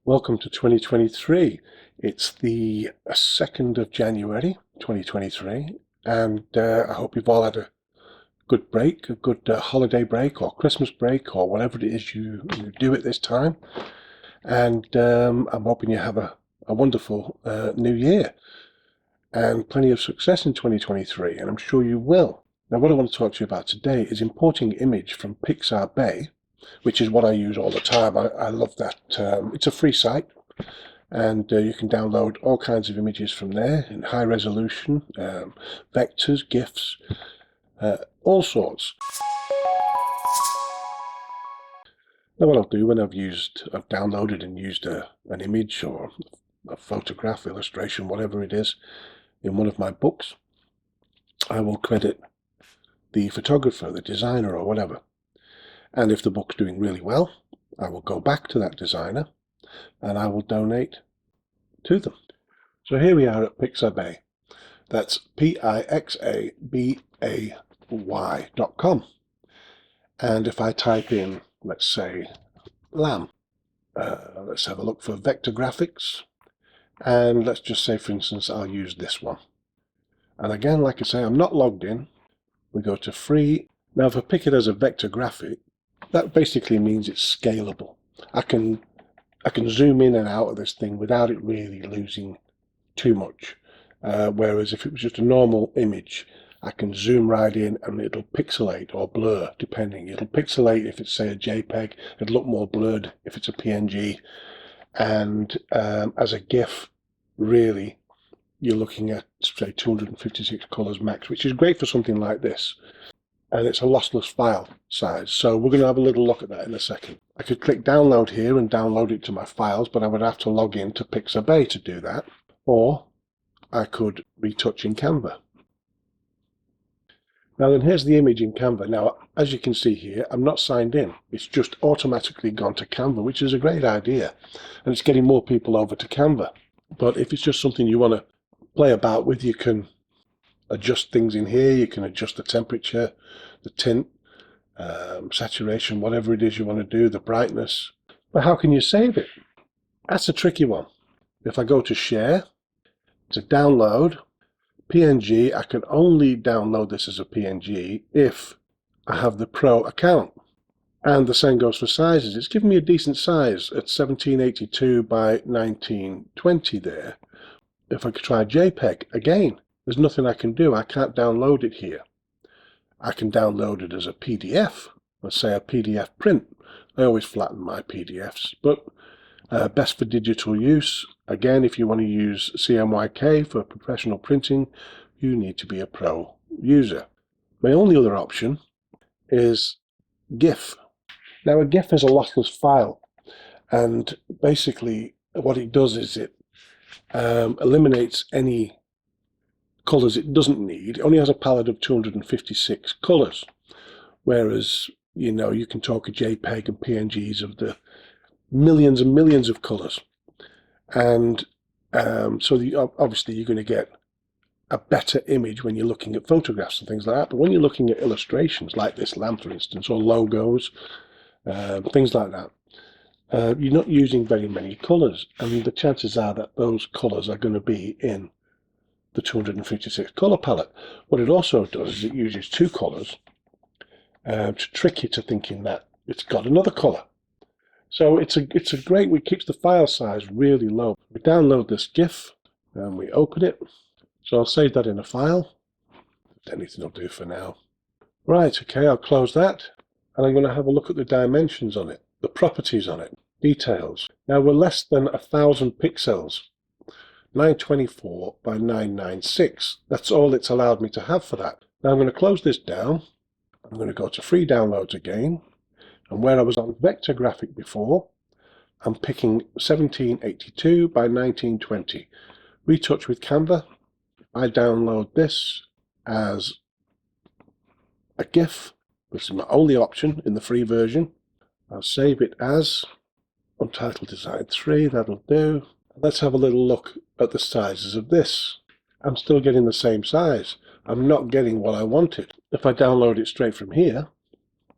Welcome to 2023. It's the 2nd of January 2023, and I hope you've all had a good break, a good holiday break or Christmas break or whatever it is you do at this time. And I'm hoping you have a wonderful new year and plenty of success in 2023, and I'm sure you will. Now, what I want to talk to you about today is importing image from Pixabay, which is what I use all the time. I love that. It's a free site, and you can download all kinds of images from there in high resolution, vectors, GIFs, all sorts. Now, what I'll do when I've downloaded and used an image or a photograph, illustration, whatever it is, in one of my books, I will credit the photographer, the designer, or whatever. And if the book's doing really well, I will go back to that designer and I will donate to them. So here we are at Pixabay. That's Pixabay.com. And if I type in, let's say, lamb, let's have a look for vector graphics. And let's just say, for instance, I'll use this one. And again, like I say, I'm not logged in. We go to free. Now, if I pick it as a vector graphic, that basically means it's scalable. I can zoom in and out of this thing without it really losing too much. Whereas if it was just a normal image, I can zoom right in and it'll pixelate or blur, depending. It'll pixelate if it's, say, a JPEG. It'll look more blurred if it's a PNG. And as a GIF, really, you're looking at, say, 256 colors max, which is great for something like this. And it's a lossless file size. So we're going to have a little look at that in a second. I could click download here and download it to my files, but I would have to log in to Pixabay to do that. Or I could retouch in Canva. Now then, here's the image in Canva. Now, as you can see here, I'm not signed in. It's just automatically gone to Canva, which is a great idea. And it's getting more people over to Canva. But if it's just something you want to play about with, you can adjust things in here. You can adjust the temperature, the tint, saturation, whatever it is you want to do, the brightness. But how can you save it? That's a tricky one. If I go to share, to download, PNG, I can only download this as a PNG if I have the Pro account. And the same goes for sizes. It's given me a decent size at 1782 by 1920 there. If I could try JPEG, again, there's nothing I can do. I can't download it here. I can download it as a PDF, let's say a PDF print. I always flatten my PDFs, but best for digital use. Again, if you want to use CMYK for professional printing, you need to be a pro user. My only other option is GIF. Now, a GIF is a lossless file, and basically what it does is it eliminates any colors it doesn't need. It only has a palette of 256 colors, whereas, you know, you can talk a JPEG and PNGs of the millions and millions of colors. And so obviously you're going to get a better image when you're looking at photographs and things like that. But when you're looking at illustrations like this lamp, for instance, or logos, things like that, you're not using very many colors. And the chances are that those colors are going to be in the 256 color palette. What it also does is it uses two colors to trick you to thinking that it's got another color. So it's a great, it keeps the file size really low. We download this GIF and we open it. So I'll save that in a file. Anything will do for now. Right, okay, I'll close that. And I'm going to have a look at the dimensions on it, the properties on it, details. Now we're less than 1,000 pixels. 924 by 996. That's all it's allowed me to have for that. Now I'm going to close this down. I'm going to go to free downloads again. And where I was on vector graphic before, I'm picking 1782 by 1920. Retouch with Canva. I download this as a GIF. This is my only option in the free version. I'll save it as Untitled Design 3. That'll do. Let's have a little look at the sizes of this. I'm still getting the same size. I'm not getting what I wanted. If I download it straight from here,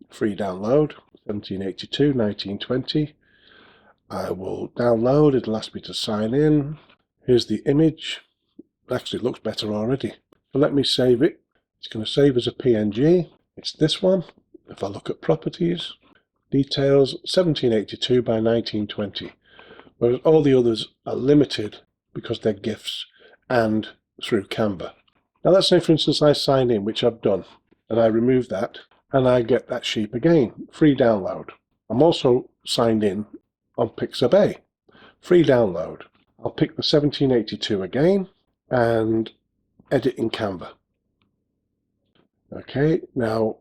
free download, 1782, 1920, I will download. It'll ask me to sign in. Here's the image. Actually, it looks better already. So let me save it. It's going to save as a PNG. It's this one. If I look at properties, details, 1782 by 1920. Whereas all the others are limited because they're GIFs and through Canva. Now let's say, for instance, I sign in, which I've done, and I remove that, and I get that sheep again, free download. I'm also signed in on Pixabay, free download. I'll pick the 1782 again and edit in Canva. Okay, now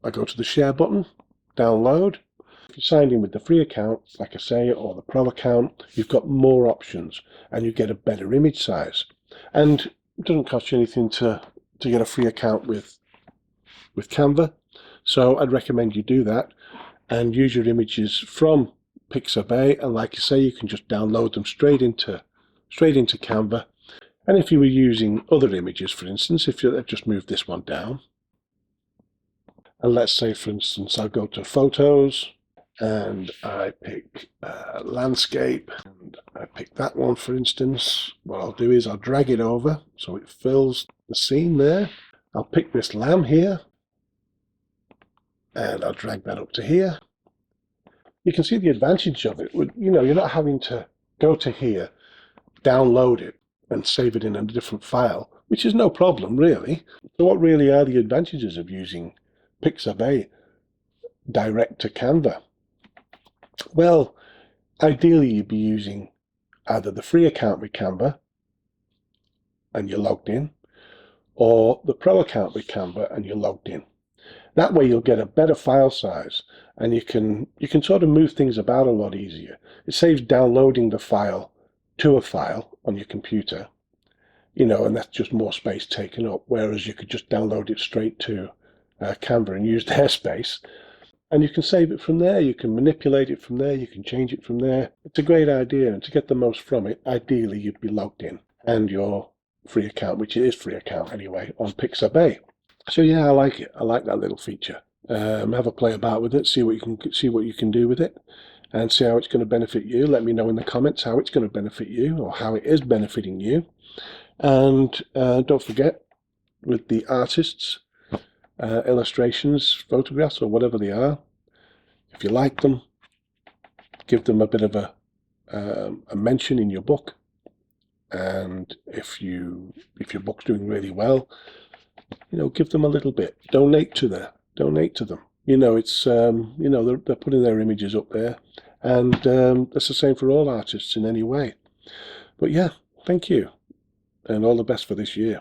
I go to the share button, download. If you're signed in with the free account, like I say, or the pro account, you've got more options and you get a better image size. And it doesn't cost you anything to get a free account with Canva. So I'd recommend you do that and use your images from Pixabay. And like you say, you can just download them straight into Canva. And if you were using other images, for instance, if you just move this one down, and let's say, for instance, I'll go to Photos, and I pick Landscape, and I pick that one, for instance. What I'll do is I'll drag it over so it fills the scene there. I'll pick this lamb here, and I'll drag that up to here. You can see the advantage of it. You know, you're not having to go to here, download it, and save it in a different file, which is no problem, really. So what really are the advantages of using Pixabay direct to Canva? Well, ideally you'd be using either the free account with Canva and you're logged in, or the pro account with Canva and you're logged in. That way you'll get a better file size and you can sort of move things about a lot easier. It saves downloading the file to a file on your computer, you know, and that's just more space taken up, whereas you could just download it straight to Canva and use their space. And you can save it from there, you can manipulate it from there, you can change it from there. It's a great idea, and to get the most from it, ideally you'd be logged in and your free account, which is free account anyway, on Pixabay. So yeah, I like it. I like that little feature. Have a play about with it, see what you can do with it, and see how it's going to benefit you. Let me know in the comments how it's going to benefit you, or how it is benefiting you. And don't forget, with the artists, illustrations, photographs, or whatever they are, if you like them, give them a bit of a mention in your book. And if your book's doing really well, you know, give them a little bit. Donate to them. You know, it's you know, they're putting their images up there, and that's the same for all artists in any way. But yeah, thank you, and all the best for this year.